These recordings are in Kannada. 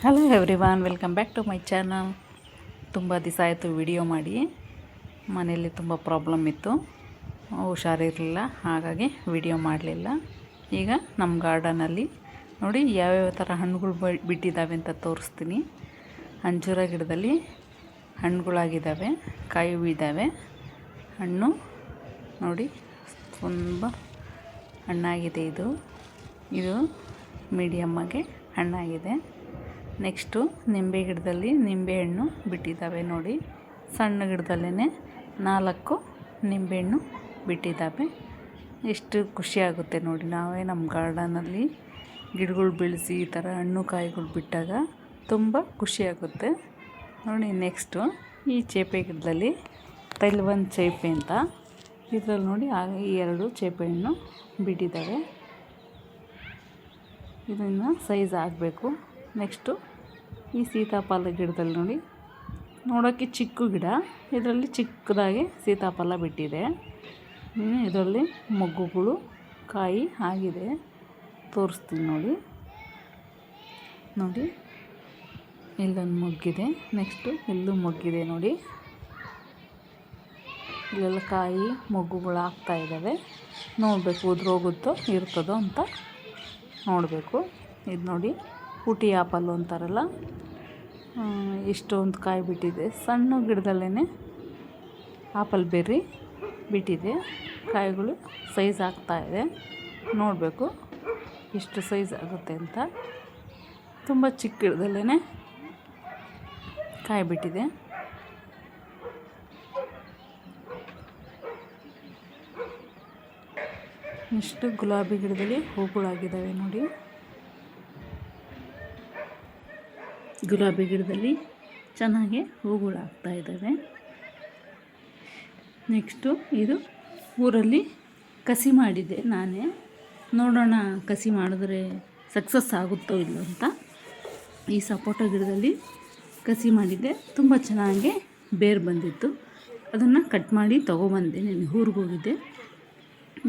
Hello everyone, welcome back to my channel. ತುಂಬ ದಿವಸ ಆಯಿತು ವಿಡಿಯೋ ಮಾಡಿ. ಮನೆಯಲ್ಲಿ ತುಂಬ ಪ್ರಾಬ್ಲಮ್ ಇತ್ತು, ಹುಷಾರಿರಲಿಲ್ಲ, ಹಾಗಾಗಿ ವಿಡಿಯೋ ಮಾಡಲಿಲ್ಲ. ಈಗ ನಮ್ಮ ಗಾರ್ಡನಲ್ಲಿ ನೋಡಿ ಯಾವ್ಯಾವ ಥರ ಹಣ್ಣುಗಳು ಬಿಟ್ಟಿದ್ದಾವೆ ಅಂತ ತೋರಿಸ್ತೀನಿ. ಅಂಜೂರ ಗಿಡದಲ್ಲಿ ಹಣ್ಣುಗಳಾಗಿದ್ದಾವೆ, ಕಾಯಿ ಇದ್ದಾವೆ. ಹಣ್ಣು ನೋಡಿ ತುಂಬ ಹಣ್ಣಾಗಿದೆ. ಇದು ಮೀಡಿಯಮ್ಮಾಗೆ ಹಣ್ಣಾಗಿದೆ. ನೆಕ್ಸ್ಟು ನಿಂಬೆ ಗಿಡದಲ್ಲಿ ನಿಂಬೆಹಣ್ಣು ಬಿಟ್ಟಿದ್ದಾವೆ ನೋಡಿ. ಸಣ್ಣ ಗಿಡದಲ್ಲೇ 4 ನಿಂಬೆಹಣ್ಣು ಬಿಟ್ಟಿದ್ದಾವೆ. ಎಷ್ಟು ಖುಷಿಯಾಗುತ್ತೆ ನೋಡಿ, ನಾವೇ ನಮ್ಮ ಗಾರ್ಡನಲ್ಲಿ ಗಿಡಗಳು ಬೆಳೆಸಿ ಈ ಥರ ಹಣ್ಣು ಕಾಯಿಗಳು ಬಿಟ್ಟಾಗ ತುಂಬ ಖುಷಿಯಾಗುತ್ತೆ ನೋಡಿ. ನೆಕ್ಸ್ಟು ಈ ಚೇಪೆ ಗಿಡದಲ್ಲಿ ತೈಲ್ವನ್ ಚೇಪೆ ಅಂತ, ಇದರಲ್ಲಿ ನೋಡಿ ಈ 2 ಚೇಪೆ ಹಣ್ಣು ಬಿಟ್ಟಿದ್ದಾವೆ. ಇದನ್ನು ಸೈಜ್ ಆಗಬೇಕು. ನೆಕ್ಸ್ಟು ಈ ಸೀತಾಫಲ ಗಿಡದಲ್ಲಿ ನೋಡಿ, ನೋಡೋಕ್ಕೆ ಚಿಕ್ಕ ಗಿಡ, ಇದರಲ್ಲಿ ಚಿಕ್ಕದಾಗಿ ಸೀತಾಫಲ ಬಿಟ್ಟಿದೆ. ಇದರಲ್ಲಿ ಮೊಗ್ಗುಗಳು ಕಾಯಿ ಆಗಿದೆ, ತೋರಿಸ್ತೀನಿ ನೋಡಿ. ಇಲ್ಲೊಂದು ಮೊಗ್ಗಿದೆ, ನೆಕ್ಸ್ಟು ಇಲ್ಲೂ ಮೊಗ್ಗಿದೆ ನೋಡಿ. ಇಲ್ಲೆಲ್ಲ ಕಾಯಿ ಮೊಗ್ಗುಗಳು ಆಗ್ತಾಯಿದ್ದಾವೆ. ನೋಡಬೇಕು ಉದುರೋಗುತ್ತೋ ಇರ್ತದೋ ಅಂತ ನೋಡಬೇಕು. ಇದು ನೋಡಿ ಊಟಿ ಆಪಲ್ಲು ಅಂತಾರಲ್ಲ, ಇಷ್ಟೊಂದು ಕಾಯಿ ಬಿಟ್ಟಿದೆ. ಸಣ್ಣ ಗಿಡದಲ್ಲೇ ಆಪಲ್ ಬೆರ್ರಿ ಬಿಟ್ಟಿದೆ. ಕಾಯಿಗಳು ಸೈಜ್ ಆಗ್ತಾಯಿದೆ, ನೋಡಬೇಕು ಎಷ್ಟು ಸೈಜ್ ಆಗುತ್ತೆ ಅಂತ. ತುಂಬ ಚಿಕ್ಕ ಗಿಡದಲ್ಲೇ ಕಾಯಿ ಬಿಟ್ಟಿದೆ. ಇಷ್ಟು ಗುಲಾಬಿ ಗಿಡದಲ್ಲಿ ಹೂಗಳಾಗಿದ್ದಾವೆ ನೋಡಿ. ಗುಲಾಬಿ ಗಿಡದಲ್ಲಿ ಚೆನ್ನಾಗಿ ಹೂಗಳಾಗ್ತಾ ಇದ್ದಾವೆ. ನೆಕ್ಸ್ಟು ಇದು ಊರಲ್ಲಿ ಕಸಿ ಮಾಡಿದ್ದೆ ನಾನೇ, ನೋಡೋಣ ಕಸಿ ಮಾಡಿದ್ರೆ ಸಕ್ಸಸ್ ಆಗುತ್ತೋ ಇಲ್ಲೋ ಅಂತ. ಈ ಸಪೋಟ ಗಿಡದಲ್ಲಿ ಕಸಿ ಮಾಡಿದ್ದೆ, ತುಂಬ ಚೆನ್ನಾಗಿ ಬೇರು ಬಂದಿತ್ತು. ಅದನ್ನು ಕಟ್ ಮಾಡಿ ತೊಗೊಬಂದೆ, ನಾನು ಊರಿಗೆ ಹೋಗಿದ್ದೆ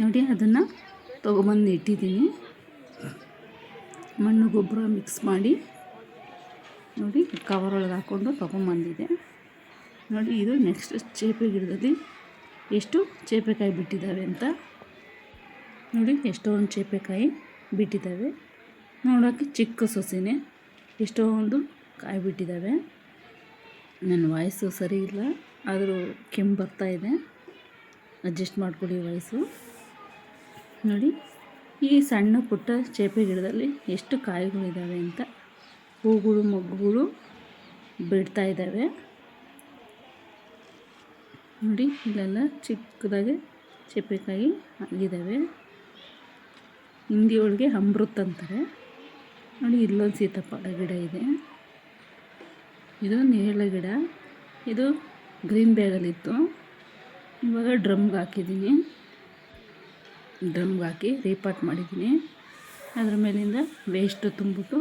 ನೋಡಿ. ಅದನ್ನು ತೊಗೊಬಂದು ಇಟ್ಟಿದ್ದೀನಿ, ಮಣ್ಣು ಗೊಬ್ಬರ ಮಿಕ್ಸ್ ಮಾಡಿ ನೋಡಿ ಕವರ್ ಒಳಗೆ ಹಾಕ್ಕೊಂಡು ತೊಗೊಂಬಂದಿದೆ ನೋಡಿ. ಇದು ನೆಕ್ಸ್ಟ್ ಚೇಪೆ ಗಿಡದಲ್ಲಿ ಎಷ್ಟು ಚೇಪೆಕಾಯಿ ಬಿಟ್ಟಿದ್ದಾವೆ ಅಂತ ನೋಡಿ. ಎಷ್ಟೊಂದು ಚೇಪೆಕಾಯಿ ಬಿಟ್ಟಿದ್ದಾವೆ. ನೋಡೋಕ್ಕೆ ಚಿಕ್ಕ ಸೊಸೆನೇ ಎಷ್ಟೊಂದು ಕಾಯಿ ಬಿಟ್ಟಿದ್ದಾವೆ. ನನ್ನ ವಾಯ್ಸು ಸರಿ ಇಲ್ಲ, ಆದರೂ ಕೆಮ್ಮು ಬರ್ತಾಯಿದೆ, ಅಡ್ಜಸ್ಟ್ ಮಾಡ್ಕೊಳ್ಳಿ ವಾಯ್ಸು ನೋಡಿ. ಈ ಸಣ್ಣ ಪುಟ್ಟ ಚೇಪೆ ಗಿಡದಲ್ಲಿ ಎಷ್ಟು ಕಾಯಿಗಳಿದ್ದಾವೆ ಅಂತ, ಹೂಗಳು ಮೊಗ್ಗುಗಳು ಬಿಡ್ತಾ ಇದ್ದಾವೆ ನೋಡಿ. ಇಲ್ಲೆಲ್ಲ ಚಿಕ್ಕದಾಗಿ ಚೇಪೆಕಾಯಿ ಆಗಿದ್ದಾವೆ. ಹಿಂದಿಯೊಳಗೆ ಅಮೃತ ಅಂತಾರೆ ನೋಡಿ. ಇಲ್ಲೊಂದು ಸೀತಾಫಲ ಗಿಡ ಇದೆ, ಇದು ನೇರಳೆ ಗಿಡ. ಇದು ಗ್ರೀನ್ ಬ್ಯಾಗಲ್ಲಿತ್ತು, ಇವಾಗ ಡ್ರಮ್ಗೆ ಹಾಕಿದ್ದೀನಿ. ಡ್ರಮ್ಗೆ ಹಾಕಿ ರೀಪಾಟ್ ಮಾಡಿದ್ದೀನಿ. ಅದ್ರ ಮೇಲಿಂದ ವೇಸ್ಟ್ ತುಂಬಿಟ್ಟು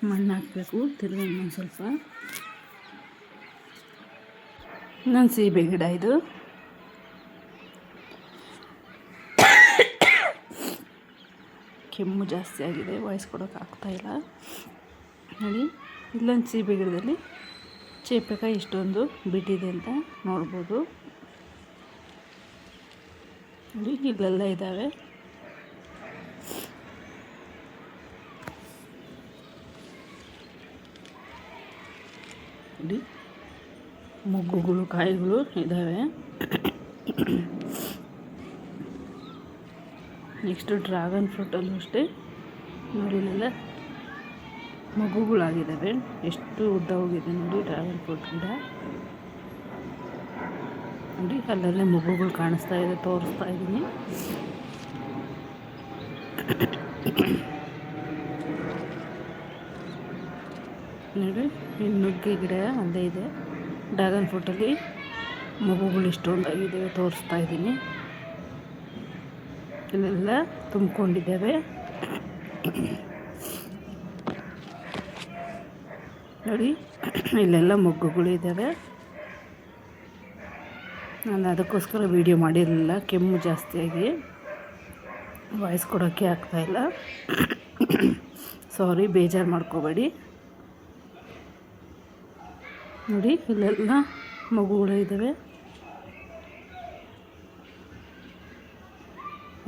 ಮಣ್ಣು ಹಾಕಬೇಕು. ತಿರ್ಗಿ ಇನ್ನೊಂದು ಸ್ವಲ್ಪ. ನನ್ನ ಸೀಬೆ ಗಿಡ ಇದು, ಕೆಮ್ಮು ಜಾಸ್ತಿ ಆಗಿದೆ, ವಾಯ್ಸ್ ಕೊಡೋಕೆ ಆಗ್ತಾಯಿಲ್ಲ ನೋಡಿ. ಇಲ್ಲೊಂದು ಸೀಬೆ ಗಿಡದಲ್ಲಿ ಚೇಪೆಕಾಯಿ ಇಷ್ಟೊಂದು ಬಿಟ್ಟಿದೆ ಅಂತ ನೋಡ್ಬೋದು ನೋಡಿ. ಇಲ್ಲೆಲ್ಲ ಇದ್ದಾವೆ ನೋಡಿ, ಮೊಗ್ಗುಗಳು ಕಾಯಿಗಳು ಇದ್ದಾವೆ. ನೆಕ್ಸ್ಟು ಡ್ರ್ಯಾಗನ್ ಫ್ರೂಟಲ್ಲೂ ಅಷ್ಟೇ ನೋಡಿ, ಇಲ್ಲೆಲ್ಲ ಮೊಗ್ಗುಗಳಾಗಿದ್ದಾವೆ. ಎಷ್ಟು ಉದ್ದ ಹೋಗಿದೆ ನೋಡಿ ಡ್ರ್ಯಾಗನ್ ಫ್ರೂಟ್ ಗಿಡ ನೋಡಿ. ಅಲ್ಲಲ್ಲೇ ಮೊಗ್ಗುಗಳು ಕಾಣಿಸ್ತಾ ಇದೆ, ತೋರಿಸ್ತಾ ಇದ್ದೀನಿ ನೋಡಿ. ಈ ನುಗ್ಗೆ ಗಿಡ ಅಲ್ಲೇ ಇದೆ. ಡ್ರ್ಯಾಗನ್ ಫ್ರೂಟಲ್ಲಿ ಮೊಗ್ಗುಗಳು ಇಷ್ಟೊಂದಾಗಿದ್ದಾವೆ, ತೋರಿಸ್ತಾ ಇದ್ದೀನಿ. ಇಲ್ಲೆಲ್ಲ ತುಂಬಿಕೊಂಡಿದ್ದಾವೆ ನೋಡಿ. ಇಲ್ಲೆಲ್ಲ ಮೊಗ್ಗುಗಳು ಇದ್ದಾವೆ. ನಾನು ಅದಕ್ಕೋಸ್ಕರ ವೀಡಿಯೋ ಮಾಡಿರಲಿಲ್ಲ, ಕೆಮ್ಮು ಜಾಸ್ತಿಯಾಗಿ ವಾಯ್ಸ್ ಕೊಡೋಕ್ಕೆ ಆಗ್ತಾಯಿಲ್ಲ. ಸಾರಿ, ಬೇಜಾರು ಮಾಡ್ಕೋಬೇಡಿ. ನೋಡಿ ಇಲ್ಲೆಲ್ಲ ಮಗುಗಳು ಇದ್ದಾವೆ.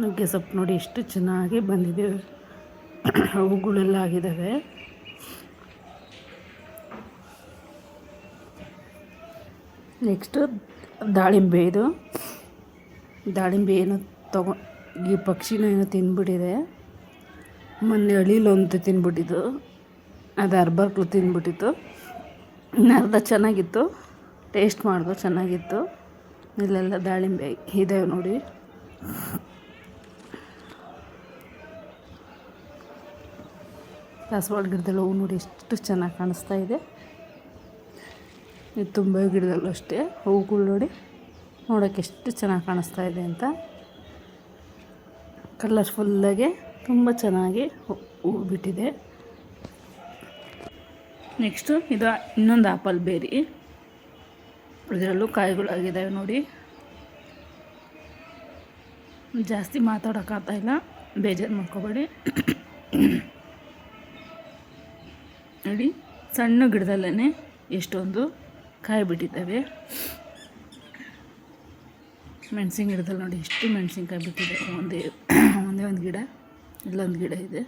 ನುಗ್ಗೆ ಸೊಪ್ಪು ನೋಡಿ ಎಷ್ಟು ಚೆನ್ನಾಗಿ ಬಂದಿದೆ, ಹೂಗಳೆಲ್ಲ ಆಗಿದ್ದಾವೆ. ನೆಕ್ಸ್ಟು ದಾಳಿಂಬೆ. ಇದು ದಾಳಿಂಬೆ ಏನು ಈ ಪಕ್ಷಿನ ಏನೋ ತಿಂದ್ಬಿಟ್ಟಿದೆ. ಮೊನ್ನೆ ಹಳ್ಳಿಲೊಂದು ತಿಂದ್ಬಿಟ್ಟಿದ್ದು, ಅದು ಅರ್ಬರ್ಕ್ಳು ತಿಂದ್ಬಿಟ್ಟಿತ್ತು. ಇನ್ನು ಅರ್ಧ ಚೆನ್ನಾಗಿತ್ತು, ಟೇಸ್ಟ್ ಮಾಡಿದ್ರು ಚೆನ್ನಾಗಿತ್ತು. ಇಲ್ಲೆಲ್ಲ ದಾಳಿಂಬೆ ಇದ್ದಾವೆ ನೋಡಿ. ದಾಸವಾಳ ಗಿಡದಲ್ಲಿ ಹೂವು ನೋಡಿ ಎಷ್ಟು ಚೆನ್ನಾಗಿ ಕಾಣಿಸ್ತಾ ಇದೆ. ಇದು ತುಂಬ ಗಿಡದಲ್ಲೂ ಅಷ್ಟೇ ಹೂವುಗಳು ನೋಡಿ ನೋಡೋಕ್ಕೆ ಎಷ್ಟು ಚೆನ್ನಾಗಿ ಕಾಣಿಸ್ತಾ ಇದೆ ಅಂತ. ಕಲರ್ಫುಲ್ಲಾಗೆ ತುಂಬ ಚೆನ್ನಾಗಿ ಹೂವು ಬಿಟ್ಟಿದೆ. ನೆಕ್ಸ್ಟು ಇದು ಇನ್ನೊಂದು ಆಪಲ್ ಬೇರಿ. ಇದರಲ್ಲೂ ಕಾಯಿಗಳಾಗಿದ್ದಾವೆ ನೋಡಿ. ಜಾಸ್ತಿ ಮಾತಾಡೋಕ್ಕಾಗ್ತಾಯಿಲ್ಲ, ಬೇಜಾರು ಮಾಡ್ಕೋಬೇಡಿ. ನೋಡಿ ಸಣ್ಣ ಗಿಡದಲ್ಲೇ ಎಷ್ಟೊಂದು ಕಾಯಿ ಬಿಟ್ಟಿದ್ದಾವೆ. ಮೆಣಸಿನ ಗಿಡದಲ್ಲಿ ನೋಡಿ ಎಷ್ಟು ಮೆಣಸಿನ್ಕಾಯಿ ಬಿಟ್ಟಿದೆ. ಒಂದೇ ಒಂದು ಗಿಡ, ಇಲ್ಲೊಂದು ಗಿಡ ಇದೆ.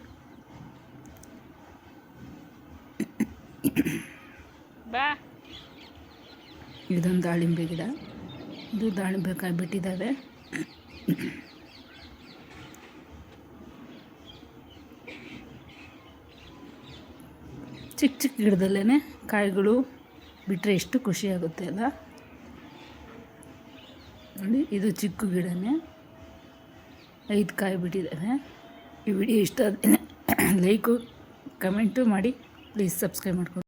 ಇದೊಂದು ದಾಳಿಂಬೆ ಗಿಡ, ಇದು ದಾಳಿಂಬೆ ಕಾಯಿ ಬಿಟ್ಟಿದ್ದಾವೆ. ಚಿಕ್ಕ ಚಿಕ್ಕ ಗಿಡದಲ್ಲೇ ಕಾಯಿಗಳು ಬಿಟ್ಟರೆ ಎಷ್ಟು ಖುಷಿಯಾಗುತ್ತೆ ಅಲ್ಲ. ನೋಡಿ ಇದು ಚಿಕ್ಕ ಗಿಡನೇ, 5 ಕಾಯಿ ಬಿಟ್ಟಿದ್ದಾವೆ. ಈ ವಿಡಿಯೋ ಇಷ್ಟ ಆದರೆ ಲೈಕು ಕಮೆಂಟು ಮಾಡಿ, ಪ್ಲೀಸ್ ಸಬ್ಸ್ಕ್ರೈಬ್ ಮಾಡ್ಕೊಂಡು.